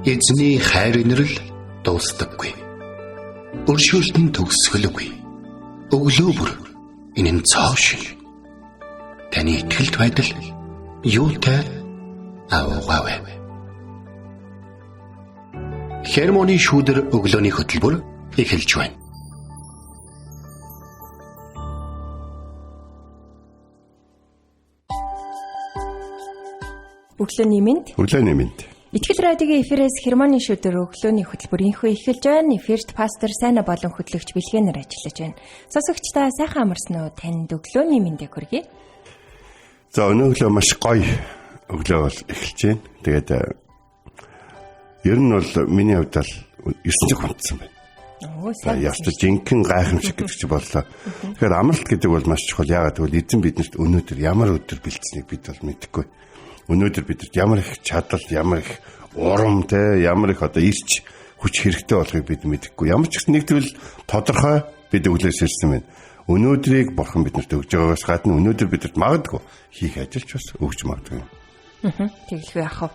Эзний хайр инрэл дуустдаггүй. Өршөөлт нь төгсгөлгүй. Өглөө бүр энэ нь цоо шиг. Таны итгэлт байдал юутай аваагаав. Хермоны шүүдэр өглөөний хөтөлбөр эхэлж байна. Өглөөний мэнд. Өглөөний мэнд. Итгэл радиогийн эфирээс Хермоны шүүдэр өглөөний хөтөлбөр инхүү эхэлж байна. Эфирт пастор Сайна болон хөтлөгч Бэлгэнээр ажиллаж байна. Сонсогчдаа сайхан амарсан уу? Танд өглөөний мэндийг хүргэе. За өнөөдөр маш гоё өглөө бол эхэлж байна. Тэгээд ер нь бол миний хувьд л 9 цаг унтсан байна. Ястаа жинхэнэ гайхамшиг гэдэг чи боллоо. Тэгэхээр амралт гэдэг бол маш чухал. Яагаад гэвэл эзэн биднэрт өнөөдөр ямар өдөр бэлдсэнийг бид бол мэдэхгүй. Өнөөдөр бидэрт ямар их чадал, ямар их урам ямар их одоо ирч хүч хэрэгтэй болохыг бид мэдэхгүй. Ямар ч гэсэн нэг төрөл тодорхой бид өглөөс ирсэн байна. Өнөөдрийг бурхан биднэрт өгж байгаагаас гадна өнөөдөр бидэрт магадгүй хийх ажил ч бас өгч магадгүй. Тэгэлгүй яах вэ?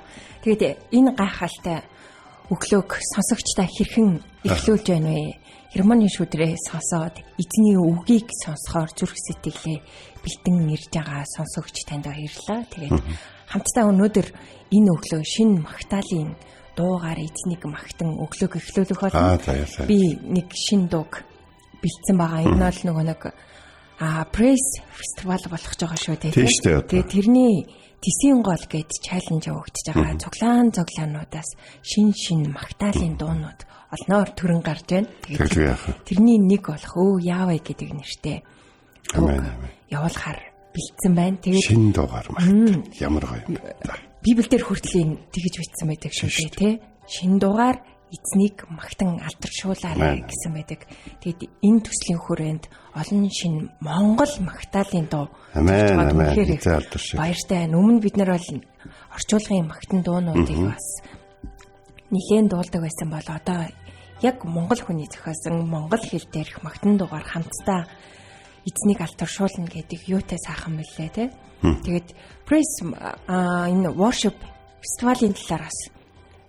Тэгээд энэ гайхалтай өглөөг сонсогчдаа хэрхэн эхлүүлж байна вэ? Хермоны шүүдрээ сонсоод эзний үгийг сонсохоор зүрх сэтгэлээ бэлтэн ирж байгаа сонсогч танд баярлалаа. Тэгээд хамтдаа өнөөдөр энэ өглөө шинэ магтаалын дуугаар эзнийг магтан өглөөг эхлүүлэх болно. Би нэг шинэ дууг бэлдсэн байгаа. Энэ бол нөгөө нэг Praise Festival болох гэж байгаа шүү дээ. Тэгээд тэрний Тэсийн гол гэд чаленж өгдөж байгаа. Цуглаануудаас шин магтаалын дуунууд олноор төрөн гарч байна. Тэгээд тэрний нэг болох Өө яавэ гэдэг нэртэй явуулахаар бэлдсэн байна. Тэгээд шинэ дуугаар магтана. Ямар гоё юм бэ? Библиэлд хүртэл тэгж бичсэн байдаг шүү дээ, тэ. Шинэ дуугаар эзнийг магтан алдаршуулаарай гэсэн байдаг. Тэгэд энэ төслийн хүрээнд олон шинэ Монгол магтаалын дуу баяртай байна. Өмнө бид нар бол орчуулгын магтан дуунуудыг бас нэлээд дуулдаг байсан бол одоо яг монгол хүний зохиосон монгол хэл дээрх магтан дуугаар хамтдаа эзнийг алдаршуулна гэдэг юутай сайхан мэлээ те. Тэгээд Praise энэ worship фестивалийн талаар бас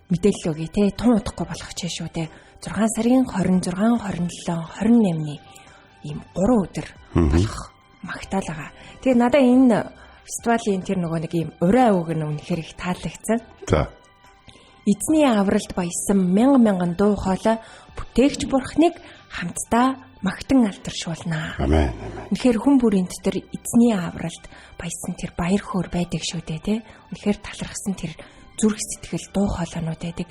мэдээлэл өгье те. Тун удахгүй болох ч шүү дээ. 6 сарын 26, 27, 28-ны ийм 3 өдөр болох магтаал байгаа. Тэгээ надад энэ фестивалийн тэр нөгөө нэг ийм урай үг нь үнэхээр их таалагдсан. За. Эзний авралд баясан мянган дуу хоолой бүтээгч бурхныг хамтдаа магтан алдаршуулнаа. Амен. Үнэхээр хүн бүрийн дотор эзний авралд баясан тэр баяр хөөр байдаг шүү дээ те. Үнэхээр талархсан тэр зүрх сэтгэл дуу хоолойнууд байдаг.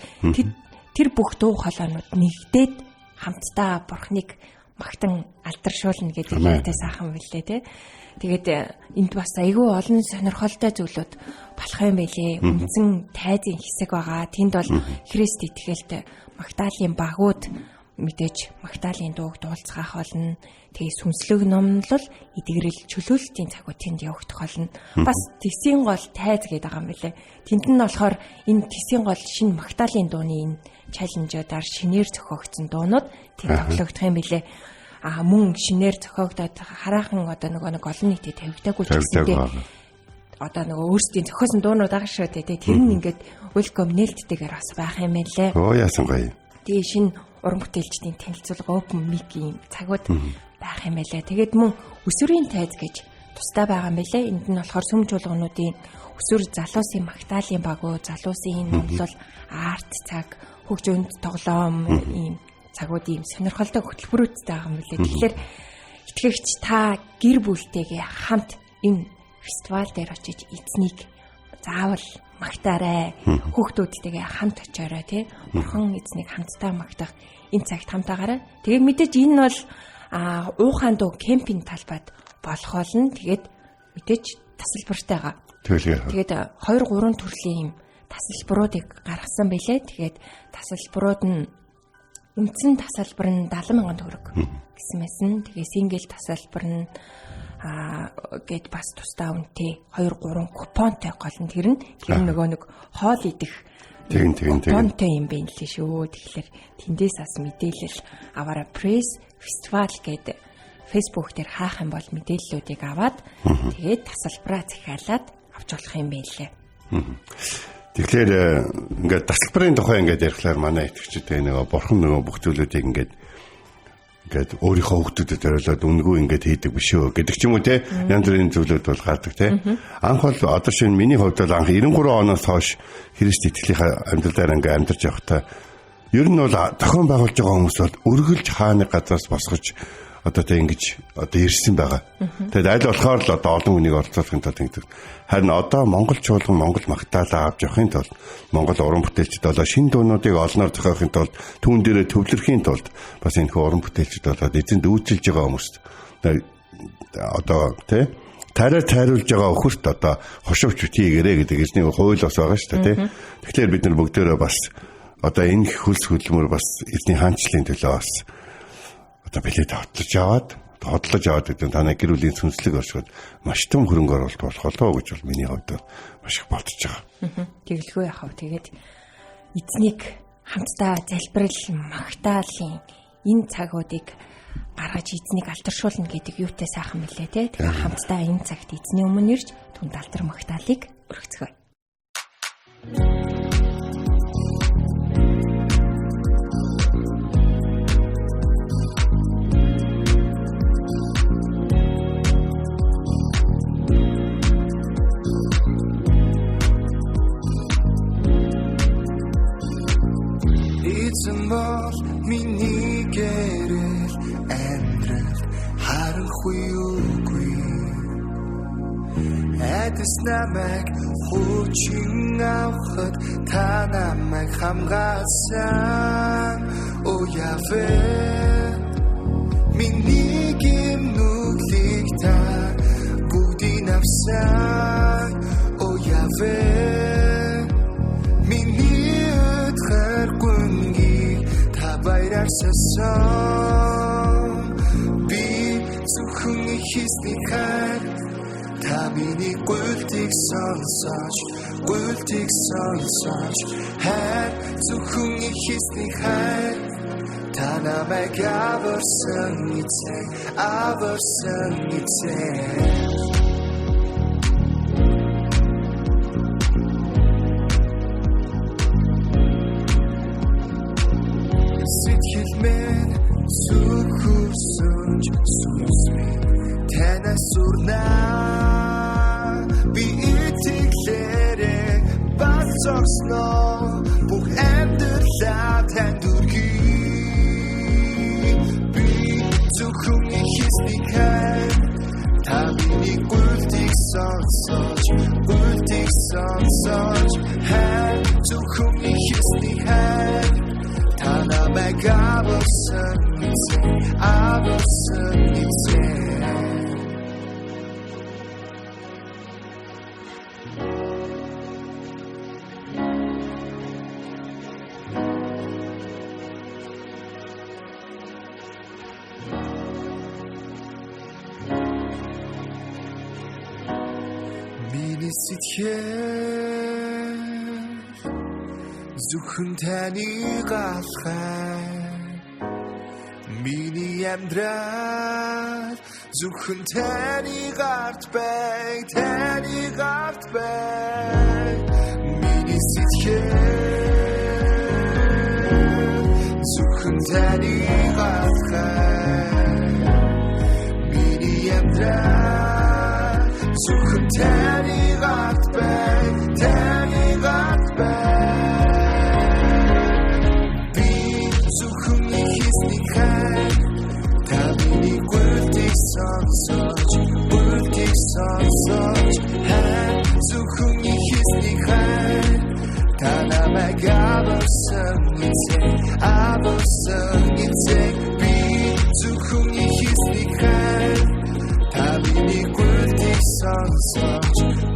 Тэр бүх дуу хоолойнууд нэгдээд хамтдаа бурхныг магтан алдаршуулна гэдэг юутай сайхан билээ те. Тэгээд энд бас айгүй олон сонирхолтой зүйлүүд болох юм байлээ. Үндсэн тайзын хэсэг байгаа. Тэнд бол Христ итгэлтэй магтаалын багууд мэдээж магтаалын дууг дуулцгаах болно. Тэгээ сүнслэг номлол эдгэрэл чөлөөлтийн цагууд тэнд явагдах болно. Бас Тэсийн гол тайз гэдэг байгаа юм билээ. Тэнд нь болохоор энэ Тэсийн гол шинэ магтаалын дууны энэ чаленжуудаар шинээр зохиогдсон дуунууд тэнд тоглогдох юм билээ. Мөн шинээр зохиогдоод хараахан одоо нэг олон нийтэд тавигдаагүй ч гэсэндээ одоо нөгөө өөрсдийн зохиосон дуунууд байгаа шүү дээ. Тэр нь ингээд welcome нээлттэйгээр бас байх юм байлээ. Яасан гоё. Тэгээ шинэ уран бүтээлчдийн танилцуулга open mic-ийн цагууд байх юм байлээ. Тэгээд мөн өсвөрийн тайз гэж тусдаа байгаа юм байлээ. Энд нь болохоор сүм чуулгануудын өсвөр залуусын магтаалын багуу, залуусын номлол, арт цаг, хөгжөөнд тоглоом ийм цагууд ийм сонирхолтой хөтөлбөрүүдтэй байгаа юм билээ. Тэгэхээр итгэгч та гэр бүлтэйгээ хамт энэ фестивал дээр очиж эзнийг заавал магтаарай. Хүүхдүүдтэйгээ хамт очиорой тий. Бурхан эзнийг хамтдаа магтах энэ цагт хамтаагаарай. Тэгээ мэдээж энэ бол уухаан дуу кемпинг талбайд болох болно. Тэгээд мэдээж тасалбартай байгаа. Тэгээд 2-3 төрлийн тасалбаруудыг гаргасан байлээ. Тэгээд тасалбарууд нь үндсэн тасалбар нь 70,000 төгрөг гэсэн мэсэн. Тэгээ сингл тасалбар нь гэд бас тусдаа үнэтэй 2-3 купонтой гол нь тэр нөгөө нэг хоол идэх купонтой юм байна лээ шүү. Тэгэхээр тэндээс бас мэдээлэл аваарай. Praise Festival гэдэг Facebook дээр хаах юм бол мэдээллүүдийг аваад тэгээд тасалбараа захиалаад авч болох юм байна лээ. Тэгэхээр ингээд тасалбарын тухай ингээд ярихлаар манай итгэгчтэй нөгөө бурхан нөгөө бүх зүйлүүдийг ингээд өөрийнхөө хүүхдүүдэд зориулаад үнгүй ингээд хийдэг биш үү гэдэг ч юм уу те янз бүрийн зүйлүүд бол гардаг те. Анх бол одоо шинэ миний хувьд бол анх 93 оноос хойш Христ итгэлийнхаа амьдралаар ингээд амьдарч явахдаа ер нь бол зохион байгуулж байгаа хүмүүс бол өргөлж хааны газраас босгож одоо тэг ингэж одоо ирсэн байгаа. Тэгээд аль болохоор л одоо олон хүнийг оролцуулахын тулд ингэдэг. Харин одоо Монгол чуулган Монгол магтаалаа авч явахын тулд Монгол уран бүтээлчид болоо шинэ дуунуудыг олноор зохиохын тулд түүн дээрээ төвлөрхийн тулд бас энэ уран бүтээлчид болоод эзэнд үйлчилж байгаа хүмүүст одоо тий тайруулж байгаа өхөрт одоо хошовч үтийгээрээ гэдэг эзний хууль бас байгаа шүү дээ тий. Тэгэхээр бид нар бүгдээрээ бас одоо энэ хөлс хөдөлмөр бас эзний хаанчлалын төлөө бас одоо билет хотлож аваад гэдэг танай гэр бүлийн сүнслэг оршиход маш том хөрөнгө оруулалт болох болоо гэж бол миний хувьд маш их бодож байгаа. Тэгэлгүй яхав. Тэгээд эзнийг хамтдаа залбирал магтаалын энэ цагуудыг гаргаж эзнийг алдаршуулна гэдэг юутай сайхан мэлээ те. Тэгээд хамтдаа энэ цагт эзний өмнө ирж түнд алдар магтаалыг өргөцгөө. Бол миний гэрэл амьдрал харахгүй үгүй эдс намайг хүчин авахд та намайг хамгаалсан о Яве миний гимнүглийг та бүгдийг авсан о Яве миний өдгөр баярсан би зөвхөн ихсний хайр та миний гүйлтийг сонсож хайр зөвхөн ихсний хайр та намайг аварсан эцэг Сэтгэлмэн зүгхүсэнж сүнсмэн танаас сурнаа би итгэлээрээ бацогсноо бүх амьдралаа танд үргий би зөвхөн ихсний хайр та миний гүйлтийг сонсож хайр зөвхөн ихсний хайр намайг аварсан эцэг миний сэтгэл зөвхөн таныг алхах миний амьдрал зөвхөн таныг арт бай миний сэтгэл зөвхөн таныг алхах миний амьдрал зөвхөн таныг арт бай сонсож хайр зөвхөн ихсний хайр та намайг аварсан эцэг би зөвхөн ихсний хайр та миний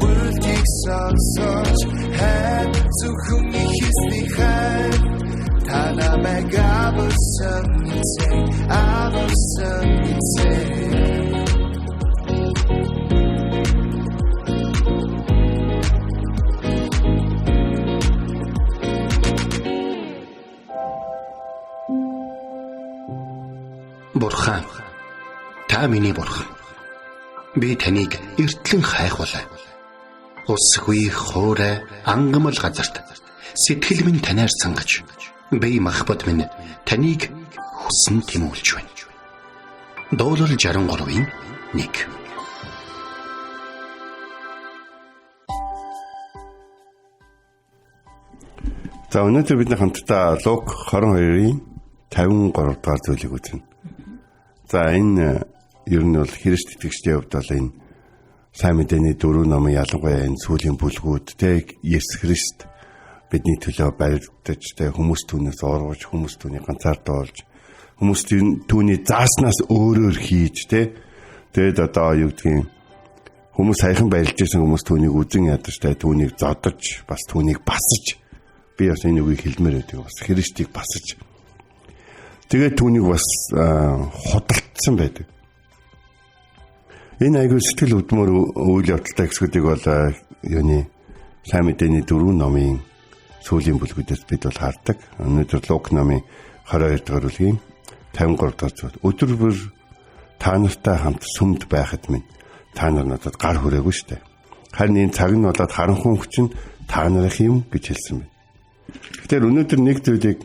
гүйлтийг сонсож хайр зөвхөн ихсний хайр та намайг аварсан эцэг Бурхан, та миний бурхан. Би таныг эртлэн хайхвалаа. Усгүй хоорой ангамл газарт сэтгэл минь танаар сангаж бие махбод минь таныг хүссэн тэмүүлж байна. Дуурал 63-ийн 1. За өнөөдөр бид хамтдаа Лук 22-ийн 53 дугаар зүйлийг үзнэ. За энэ ер нь бол Христ итгэгчдийн хувьд бол энэ сайн мэдээний 4 номын ялангуяа энэ сүүлийн бүлгүүд те Есүс Христ бидний төлөө баригдаж те хүмүүс түүнээс ургаж, хүмүүс түүний ганцаардаа болж, хүмүүс түүний зааснаас өөрөөр хийж те тэгээд одоо юу гэдгийг хүмүүс саяхан барилж ирсэн хүмүүс түүнийг үзэн ядаж те түүнийг зодож бас түүнийг басаж би бас энэ үгийг хэлмээр байдаг бас Христийг басаж тэгээд түүнийг бас худалдсан байдаг. Энэ айгүй сэтгэл хөдлөмөр үйл явдалтай хэсгүүдийг бол юуны сайн мэдээний 4 номын сүүлийн бүлгүүдээс бид бол хардаг. Өнөөдөр Лук номын 22 дугаар бүлгийн 53 дугаар зүйл. Өдөр бүр та нартай хамт сүмд байхад минь та нар надад гар хүрээгүй штэ. Харин энэ цаг нь болоод харанхуй хүчин та нарыг юм гэж хэлсэн байна. Тэгэхээр өнөөдөр нэг зүйлийг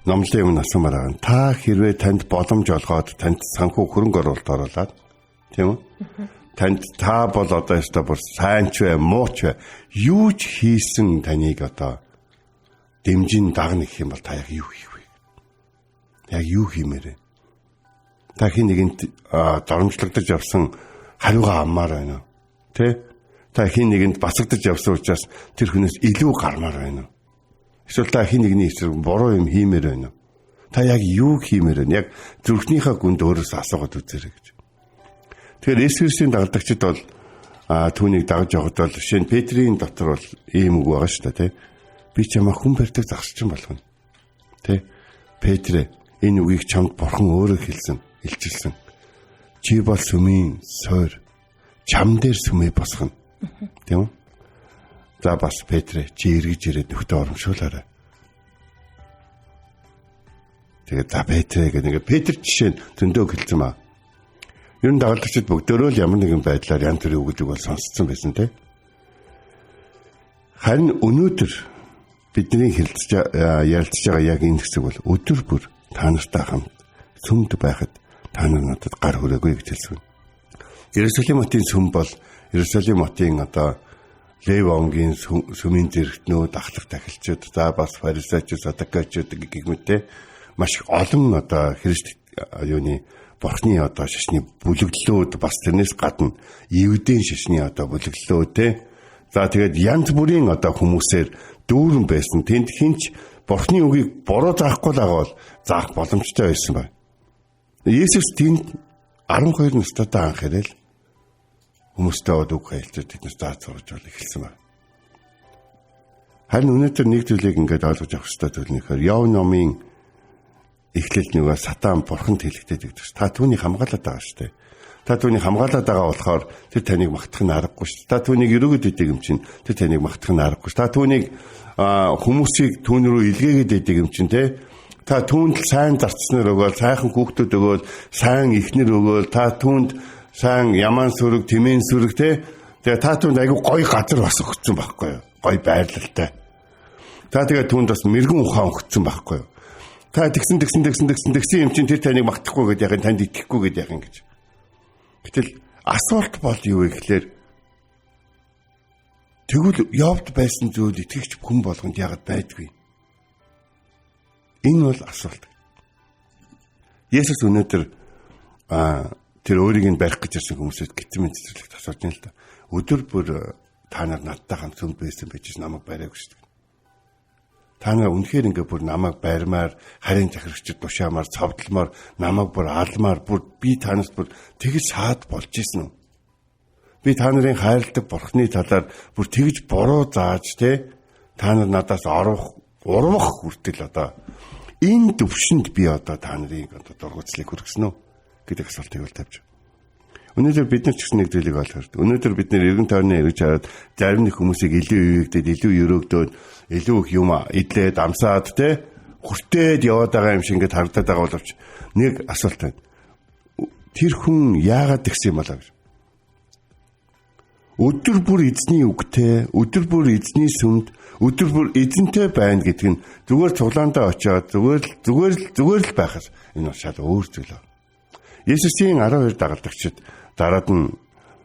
номлын өмнө асуумаар байна. Та хэрвээ танд боломж олгоод танд санхүү хөрөнгө оруулалт оруулаад тийм үү? Танд та бол одоо яста бүр сайн ч вэ, муу ч вэ юу ч хийсэн таныг одоо дэмжин дагна гэх юм бол та яг юу хийх вэ? Яг юу хиймээр вэ? Та хин нэгэнд доромжлогдож явсан хариугаа аммаар байна уу? Тэ? Та хин нэгэнд басагдаж явсан учраас тэр хүнээс илүү гармаар байна уу? Эсвэл та хин нэгний эсрэг буруу юм хиймээр байна уу? Та яг юу хиймээр байна? Яг зүрхнийхээ гүнд өөрөөсөө асуугаад үзээрэй гэж. Тэгэхээр Есүс Христийн дагалдагчид бол түүнийг дагаж явахд бол жишээ нь Петрийн дотор бол ийм үг байгаа шүү дээ, тий. Би чамаа хүн барьдаг загсчин болгоно. Тий. Петрэ энэ үгийг чамд бурхан өөрөө илчилсэн. Чи бол сүмийн сойр. Чам дээр сүмээ босгоно. Тийм үү? За бас Петрэ чи эргэж ирээд нөхдөд оромшуулаарай. Тэгээд за Петрэ гэдэг нэг Петр жишээ нь зөндөө хэлсэн маа. Ер нь дагалдагчид бүгдөө л ямар нэгэн байдлаар янз бүрийн үгүүдийг бол сонсцсон байсан те. Харин өнөөдөр бидний ярилцж байгаа яг энэ хэсэг бол өдөр бүр та нартай хамт сүмд байхад та нар надад гар хүрээгүй гэж хэлсэн. Иерусалим хотын сүм бол Иерусалим хотын одоо Лев онгийн сүмийн зэрэгтнүүд, ахлах тахилчид, за бас фарисеучуд, садукачуд гэх мэтээ маш олон одоо Христ юуны Бурхны одоо шашны бүлэглэлүүд бас тэрнээс гадна Евдийн шашны одоо бүлэглэлүүд те. За тэгээд янз бүрийн одоо хүмүүсээр дүүрэн байсан. Тэнд хинч Бурхны үгийг буруу заахгүй л байгаа бол заах боломжтой байсан байна. Есүс тэнд 12 настайдаа анх ирэл хүмүүстэй үг хэлцээд тэднээс зааж сурж бол эхэлсэн байна. Харин өнөөдөр нэг зүйлийг ингээд ойлгож авах хэрэгтэй зүйл нэхэр Яв номын эхлэлд нөгөө сатан бурханд хэлэгдээд байдаг. Та түүнийг хамгаалаад байгаа шүү дээ. Та түүнийг хамгаалаад байгаа болохоор тэр таныг магтах нь аргагүй шүү дээ. Та түүнийг өрөөгд идэг юм чинь тэр таныг магтах нь аргагүй шүү. Та түүнийг хүмүүсийг түүн рүү илгээгээд идэг юм чинь те. Та түүнд сайн зарцснаар өгөөл, сайхан хүүхдүүд өгөөл, сайн эхнэр өгөөл, та түүнд сайн ямаан сүрэг, тэмээн сүрэг те. Тэгээ та түүнд айгүй гоё газар бас өгсөн байхгүй юу? Гоё байрлалтай. Та тэгээ түүнд бас мэрэгэн ухаан өгсөн байхгүй юу? Та тэгсэн юм чинь тэр таныг магтахгүй гэдэг яхин танд итгэхгүй гэдэг яхин гэж. Гэтэл асуулт бол юу вэ гэхээр тэгвэл Явд байсан зүйл итгэгч хүн болгонд яагаад байдгүй? Энэ бол асуулт. Есүс өнөөдөр тэр өөрийг нь барих гэж ирсэн хүмүүсэд гитмэн цэцэрлэгт асууж байна л да. Өдөр бүр та нар надтай хамт сүмд байсан байж намайг бариагүй шүү дээ. Та нар үнэхээр ингээ бүр намайг барьмаар, харин захирагчд тушаамаар, цовдлмаар, намайг бүр алмаар, бүр би танаас бүр тэгж саад болж исэн үү? Би та нарын хайрладаг Бурхны талаар бүр тэгж буруу зааж те та нар надаас урвах хүртэл одоо энэ төвшөнд би одоо та нарыг одоо дургуцлыг хүргэсэн үү гэдэг асуултыг бол тавьж. Өнөөдөр бид нар ч гэсэн нэг зүйлийг ойлгох хэрэгтэй. Өнөөдөр бид нэр эргэн тойрны эргэж хараад зарим нэг хүмүүсийг илүү ивэгдээд, илүү өрөөгдөөд, илүү их юм идлээд, амсаад те хүртээд яваад байгаа юм шиг ингээд харагдаад байгаа боловч нэг асуулт байна. Тэр хүн яагаад тэгсэн юм болоо гэж. өдөр бүр эзний үгтэй, өдөр бүр эзний сүмд, өдөр бүр эзэнтэй байна гэдэг нь зүгээр цуглаандаа очиод зүгээр л байхаас энэ шал өөр зүйл. Есүсийн 12 дагалдагчид дараад нь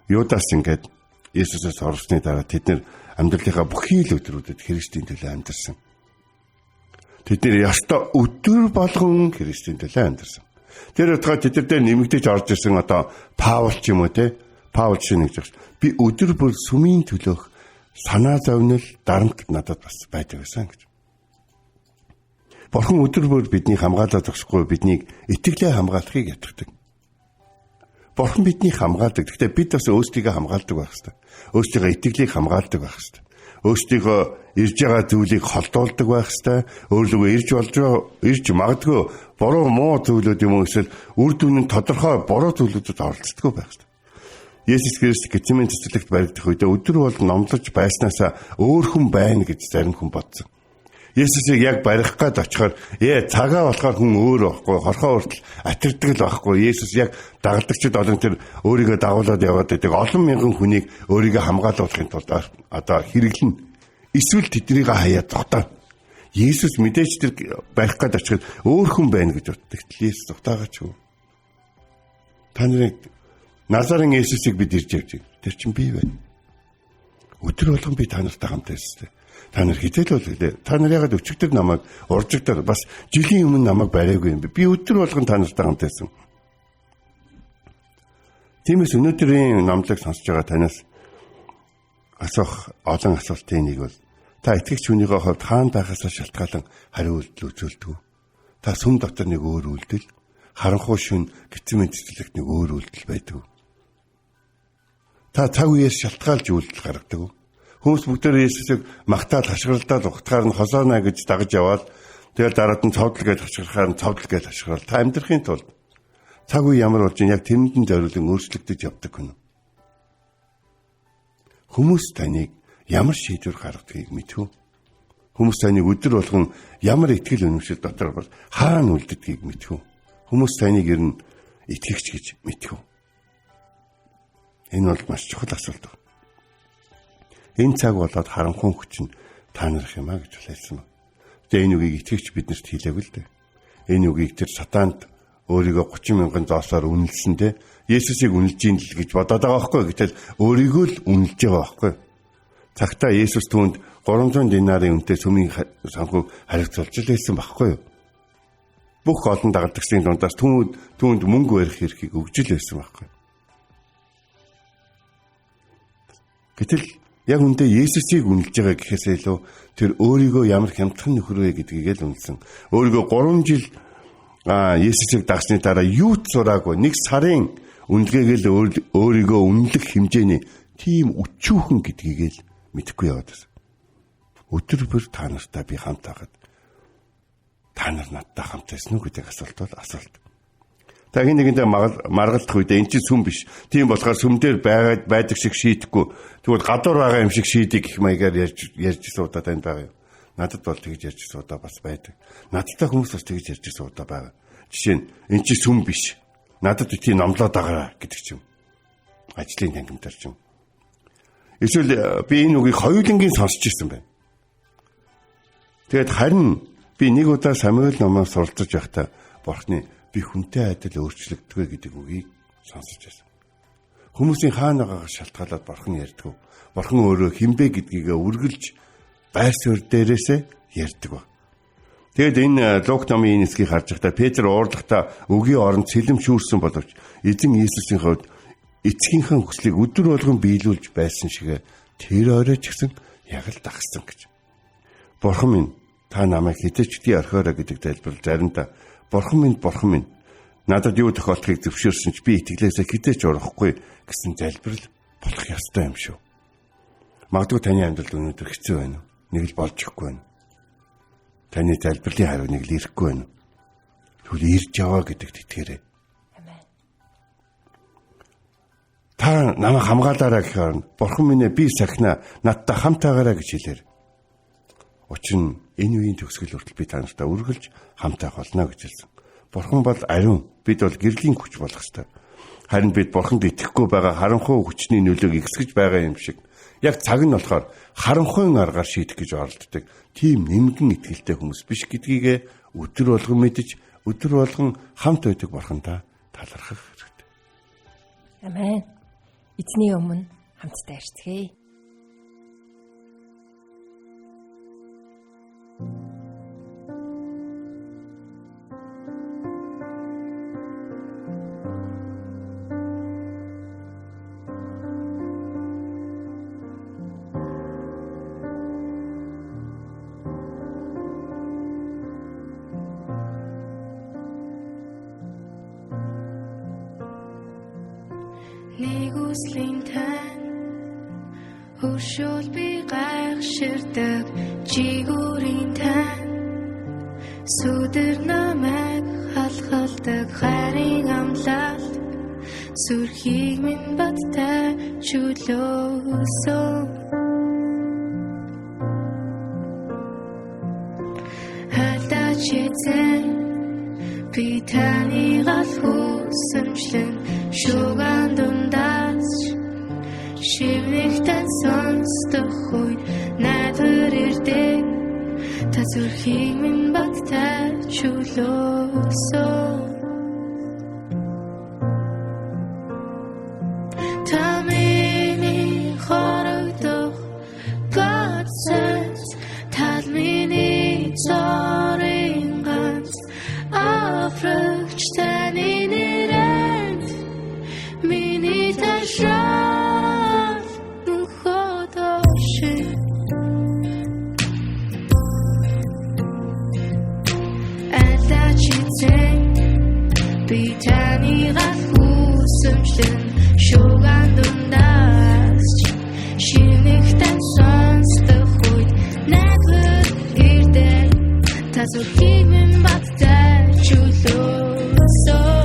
Юдас ингээд Есүсээс орсны дараа тэд нэр амьдралынхаа бүхий л өдрүүдэд Христийн төлөө амьдарсан. Тэд нэр ястаа өдөр болгон Христийн төлөө амьдарсан. Тэр утгаар тэд нар дээр нэмэгдэж орж ирсэн одоо Паул ч юм уу те Паул чинь гэж байна. Би өдөр бүр сүмийн төлөөх санаа зовнил дарамт надад бас байдаг байсан гэж. Бурхан өдөр бүр биднийг хамгаалаад зогсохгүй биднийг итгэлээ хамгаалахыг ятгадаг. Бурхан биднийг хамгаалдаг. Гэхдээ бид бас өөрсдийгөө хамгаалдаг байх хэрэгтэй. Өөрсдийнхөө итгэлийг хамгаалдаг байх хэрэгтэй. Өөрсдийнхөө ирж байгаа зүйлийг холдуулдаг байх хэрэгтэй. Өөрлөгөө ирж магадгүй буруу муу зүйлүүд юм уу эсвэл үр дүн нь тодорхой буруу зүйлүүдэд оролцдоггүй байх хэрэгтэй. Есүс Христ Гетсеман цэцэрлэгт баригдах үедээ өдөр бол номлож байснаасаа өөр хүн байна гэж зарим хүн бодсон. Есүсийг яг барих гээд очихоор цагаа болохоор хүн өөр байхгүй, хорхоо хүртэл атирдаг л байхгүй. Есүс яг дагалдагчид олон тэр өөрийгөө дагуулад яваад байдаг олон мянган хүнийг өөрийгөө хамгаалуулахын тулд одоо хэрэглэн. Эсвэл тэднийг хаяад зогтоо. Есүс мэдээж тэр барих гээд очиход өөр хүн байна гэж боддог. Есүс зогтоогооч юу? Та нарыг Назарын Есүсийг бид ирж явж. Тэр чинь би байна. Өдөр болгон би та нартай хамт байсан. Та нар хизээл бол гэлээ. Та нар ягаад өчигдөр намайг уржигдаар бас жилийн өмнө намайг бариагүй юм бэ? Би өдөр болгон та нартай хамт байсан. Тиймээс өнөөдрийн номлог сонсож байгаа танаас асуух олон асуултын нэг бол та итгэгч хүнийхээ хувьд хаана байхаас шалтгаалan хариу үйлдэл үзүүлдэг. Та сүм дотор нэг өөр үйлдэл, харанхуй шүн Гетсеман цэцэрлэгт нэг өөр үйлдэл байдаг. Та цаг үеэс шалтгаалж үйлдэл гаргадаг. Хүмүүс бүгдээр Есүсийг магтаал хашгиралдаад ухтгаар нь хосоонаа гэж дагаж яваад тэгэл дараад нь цовдол гэж хашгирахаар нь цовдол гэж хашгирал. Та амьдрахын тулд цаг үе ямар болж яг тэрэнд нь зориулан өөрчлөгдөж явдаг хүн. Хүмүүс таныг ямар шийдвэр гаргадгийг мэдв. Хүмүүс таныг өдөр болгон ямар итгэл үнэмшил дотор бол хаана үлддгийг мэдв. Хүмүүс таныг ер нь итгэгч гэж мэдв. Энэ бол маш чухал асуулт. Энэ цаг болоод харанхуй хүч нь та нарах юм а гэж хэлсэн. Тэгээ энэ үгийг итгэгч биднэрт хэлэв л дээ. Энэ үгийг тэр сатаанд өөрийгөө 30,000 зоосоор үнэлсэндээ Есүсийг үнэлж ийн л гэж бодоод байгаа байхгүй. Гэтэл өөрийгөө л үнэлж байгаа байхгүй. Цагтаа Есүс түүнд 300 динарын үнэтэй сүмийн санхүүг харилцуулж лээсэн байхгүй юу? Бүх олон дагалдагчдын дундаас түүнд мөнгө барих эрхийг өгж л байсан байхгүй. Гэтэл яг үндэ Есүсийг үнэлж байгаа гэхээсээ илүү тэр өөрийгөө ямар хямдхан нөхөр вэ гэдгийг л үнэлсэн. Өөрийгөө 3 жил Есүсийг дагсны дараа юут зураагүй нэг сарын үнэлгээгээл өөрийгөө үнэлэх хэмжээний тийм өчүүхэн гэдгийг л мэдэхгүй яваад байсан. Өдөр бүр та нартай би хамт байгаад та нар надтай хамт байсан уу гэдэг асуулт бол асуулт. Та нэгэнтээ маргалдах үедээ эн чинь сүм биш. Тийм болохоор сүм дээр байдаг шиг шийдэхгүй. Тэгвэл гадуур байгаа юм шиг шийдэх гэх маягаар ярьж суудаа танд байгаа юм. Надад бол тэгж ярьж суудаа бас байдаг. Надтай хүмүүс бас тэгж ярьж суудаа байгаа. Жишээ нь эн чинь сүм биш. Надад тийм номлоод байгаараа гэдэг ч юм. Ажлын тангимтар ч юм. Эсвэл би энэ үгийг хоёулангийн сонсч ирсэн байна. Тэгэд харин би нэг удаа Самуэль номоос суралцж байхдаа Бурхны би хүнтэй адил өөрчлөгдгөө гэдэг үгийг сонсож байсан. Хүмүүсийн хаана байгаагаа шалтгаалаад Бурхан ярьдаг. Бурхан өөрөө хинбэ гэдгийг үргэлж байр суурь дээрээсээ ярьдаг ба. Тэгэд энэ Лук номын эсгийг харж байхдаа Петр уурлахтаа өгийн оронд сэлэм шүүрсэн боловч эзэн Иесусийн хувьд эцгийнхээ хүслийг өдөр болгон биелүүлж байсан шиг тэр орой ч гэсэн яг л дагсан гэж. Бурхан минь та намайг хитэж орхиорой гэдэг тайлбар заримдаа Бурхан минь надад юу тохиолдохыг зөвшөөрсөн ч би итгэлээсээ хитэж урахгүй гэсэн залбирал болох ёстой юм шүү. Магадгүй таны амьдралд өнөөдөр хэцүү байна уу? Нэг л болж ихгүй байна. Таны залбирлын хариу нэг л ирэхгүй байна. Тэгвэл ирж яваа гэдэгт итгээрэй. Амен. Та намайг хамгаалаарай гэхээр Бурхан минь би сахина надтай хамт байгаарай гэж хэлээр. Учир нь энэ үеийн төгсгөл хүртэл би та нартай үргэлж хамт байх болно гэж хэлсэн. Бурхан бол ариун, бид бол гэрлийн хүч болох ёстой. Харин бид бурханд итгэхгүй байгаа харанхуй хүчний нөлөөг ихсгэж байгаа юм шиг. Яг цаг нь болохоор харанхуйн аргаар шийдэх гэж оролддог. Тийм нэмгэн итгэлтэй хүмүүс биш гэдгийг өдөр болгон мэдж, өдөр болгон хамт байдаг бурхандаа талархах хэрэгтэй. Амен. Эзний өмнө хамтдаа ирцгээе. Нэг үслийн тань хөршөөл би гайхширдаг жигүүрийн тань сүдэр намайг халхалдаг хайрын амлалт сүрхийг минь баттай чөлөөсөн хайлтаж эзэн би таны гал хүсэмжлэн шуган дундаас шивнэгтэн сонсдох үед найдвар ирдэг та зүрхийг минь баттай чөлөөсөн та миний хорогдох бацаас тал миний зорин ганц аврагч таны нэрээр миний ташаал мөнхөдөши аллачитэн би таны гал хүсэмжлэн шуган дундаас шинэгтэн сонсдох үед найдвар ирдэг та зүрхийг минь баттай чөлөөсөн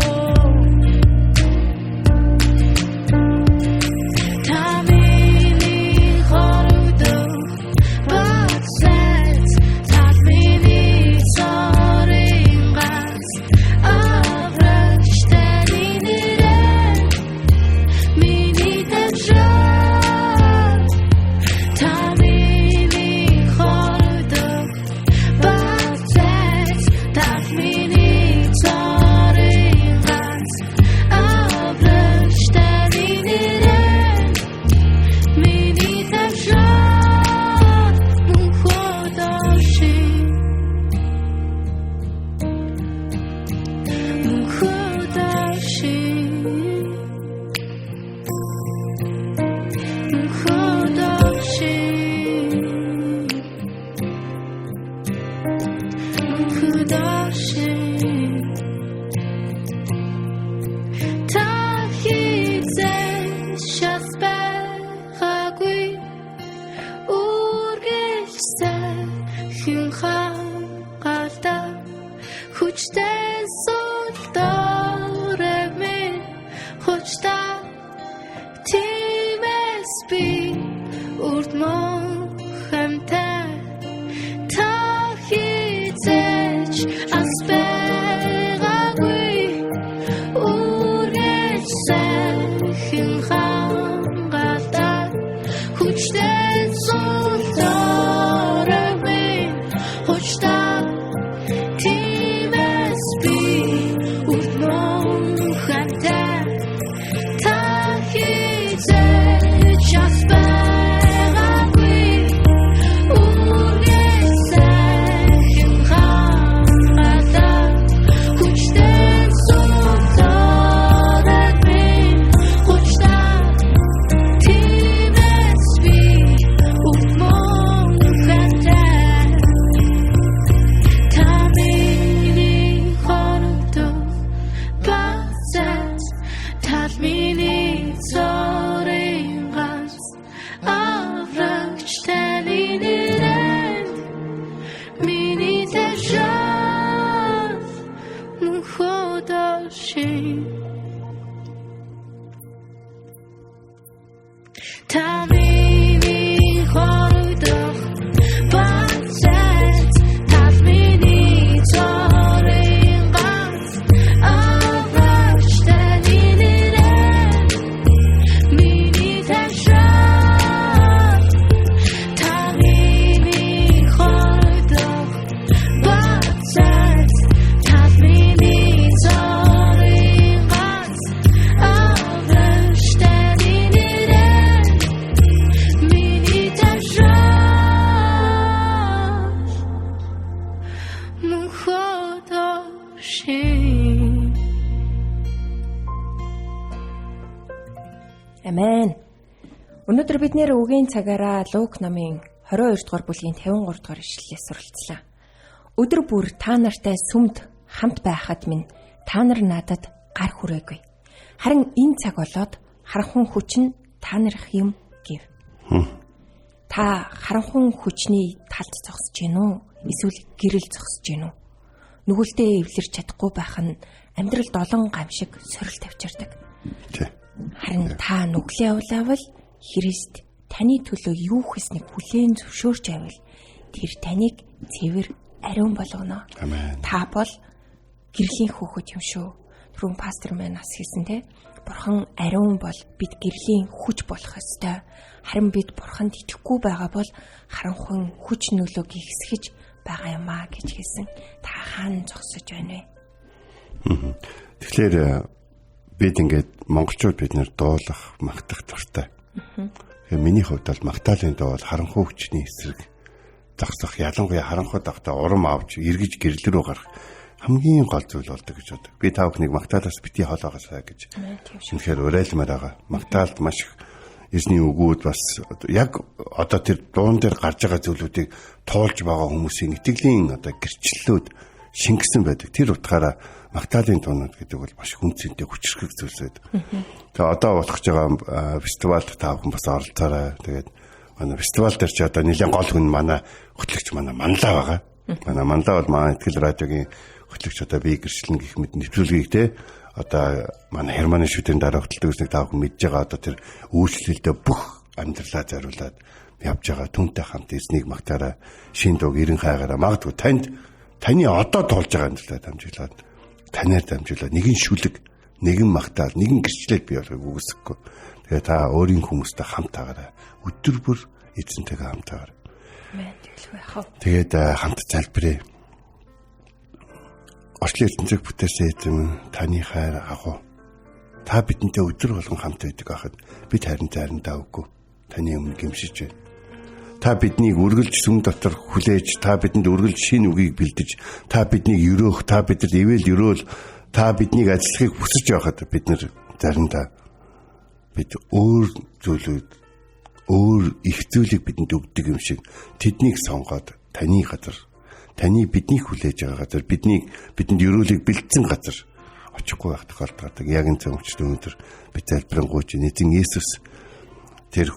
Амен. Өнөөдөр бид нэр үгийн цагаараа Лук номын 22 дугаар бүлгийн 53 дугаар ишлэлээс суралцлаа. Өдөр бүр та нартай сүмд хамт байхад минь та нар надад гар хүрээгүй. Харин энэ цаг болоод харанхуй хүч нь та нарих юм гэв. Та харанхуй хүчний талд зогсож гин үү? Эсвэл гэрэл зогсож гин үү? Нүгэлтэд эвлэрч чадахгүй байх нь амьдралд олон гамшиг сорил тавьчирдаг. Харин та нүглээ явуулавал Христ таны төлөө юу хийснийг хүлээн зөвшөөрч байвал тэр таныг цэвэр ариун болгоно. Та бол гэрлийн хүүхэд юм шүү. Түрүүн пастор маань бас хэлсэн те. Бурхан ариун бол бид гэрлийн хүч болох ёстой. Харин бид бурханд итгэхгүй байгаа бол харанхуй хүч нөлөөг ихсгэж байгаа юм аа гэж хэлсэн. Та хаана зогсож байна вэ? Тэгэхээр бид ингээд монголчууд бид нэр дуулах, магтах дуртай. Тэгэхээр миний хувьд бол магтаалын дуу бол харанхуй хүчний эсрэг зогсох, ялангуяа харанхуй давтаа урам авч эргэж гэрэл рүү гарах хамгийн гол зүйл болдог гэж бодог. Би та бүхнийг магтаалаас битгий хоолоогоосаа гэж. Тэгэхээр уриалмаар байгаа. Магтаалд маш их эзний үгүүд бас яг одоо тэр дуун дээр гарч байгаа зүйлүүдийг туулж байгаа хүмүүсийн итгэлийн одоо гэрчлэлүүд шингэсэн байдаг. Тэр утгаараа магтаалын дуунууд гэдэг бол маш хүнцэнтэй хүчрхэг зүйлс байдаг. Тэгээ одоо болох ч байгаа фестивальд та бүхэн бас оролцоорой. Тэгээд манай фестивал дээр ч одоо нэлээд гол хүн манай хөтлөгч манай манлаа байгаа. Манай манлаа бол манай ихтгэл радиогийн хөтлөгч одоо бие гэрчлэн гэх мэт нэвтрүүлгийг те одоо манай Германы шүтэн дараа хөтөлбөрийг та бүхэн мэдж байгаа одоо тэр үйлчлэлдээ бүх амьдралаа зориулаад явж байгаа түнтэй хамт эзнийг магтаараа шин дуг эрен хайгаараа магадгүй таны одоо тулж байгаа амьдралаа дамжуулаад танаар дамжуулаад нэгэн шүлэг нэгэн магтаал нэгэн гэрчлэл бий болохыг үгүйсэхгүй. Тэгээ та өөрийн хүмүүстэй хамт таагаараа өдөр бүр эзэнтэйгээ хамт таагаараа. Тэгээд хамт залбирая. Орчлын ертөнцийг бүтээсэн эзэн таны хайр агуу. Та бидэнтэй өдөр болгон хамт байдаг байхад бид харин заримдаа үгүй. Таны өмнө гэмшиж байна. Та биднийг үргэлж сүм дотор хүлээж, та бидэнд үргэлж шинэ үгийг бэлдэж, та биднийг өрөөх, та бидэнд ивэл өрөөл, та биднийг ажиллахыг хүсэж байхад бид нар заримдаа бид өөр зүйлүүд, өөр их зүйлийг бидэнд өгдөг юм шиг тэднийг сонгоод таны газар таны биднийг хүлээж байгаа газар бидэнд өрөөлийг бэлдсэн газар очихгүй байх тохиолдол. Яг энэ зөвчт өнөөдөр бид залбирanгуйч эзэн Есүс тэр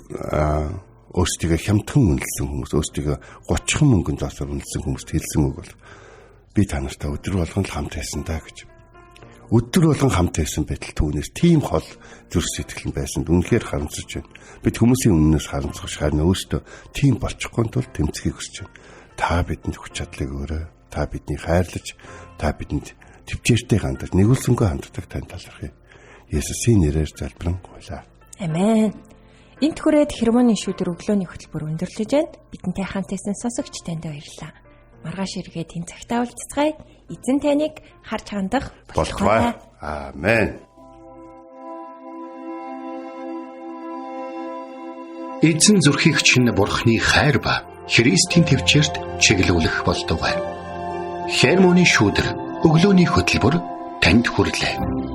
өөрсдөө хямдхан үнэлсэн хүмүүс, өөрсдөө 30 мөнгөнд засвар үнэлсэн хүмүүст хэлсэн үг бол би та нартай өдөр болгон л хамт байсан даа гэж. Өдөр болгон хамт байсан байтал түүнээс тийм хол зүрх сэтгэл байсан. Үнэхээр харамсаж байна. Бид хүмүүсийн өмнөөс харамсах харин өөрсдөө тийм болчихгүй тул тэмцэхийг хүсэж байна. Та бидэнд хүч чадлыг өгөөрэй. Та биднийг хайрлаж, та бидэнд төвчээртэй хандаж, нэгүүлсэнгүй ханддаг тань талархъя. Есүсийн нэрээр залбирanгуйлаа. Амен. Энт хүрээд Хермоны шүдэр өглөөний хөтөлбөр өндөрлөж байна. Бидэнтэй хамт байсан сонсогч танд баярлалаа. Маргааш эргээд энэ цагтаа уулзцгаая. Эзэн таныг харж хандах болтугай. Амен. Эзэн зүрхийг чинь Бурхны хайр ба Христийн төвчөрт чиглүүлэх болтугай. Хермоны шүдэр өглөөний хөтөлбөр танд хүрлээ.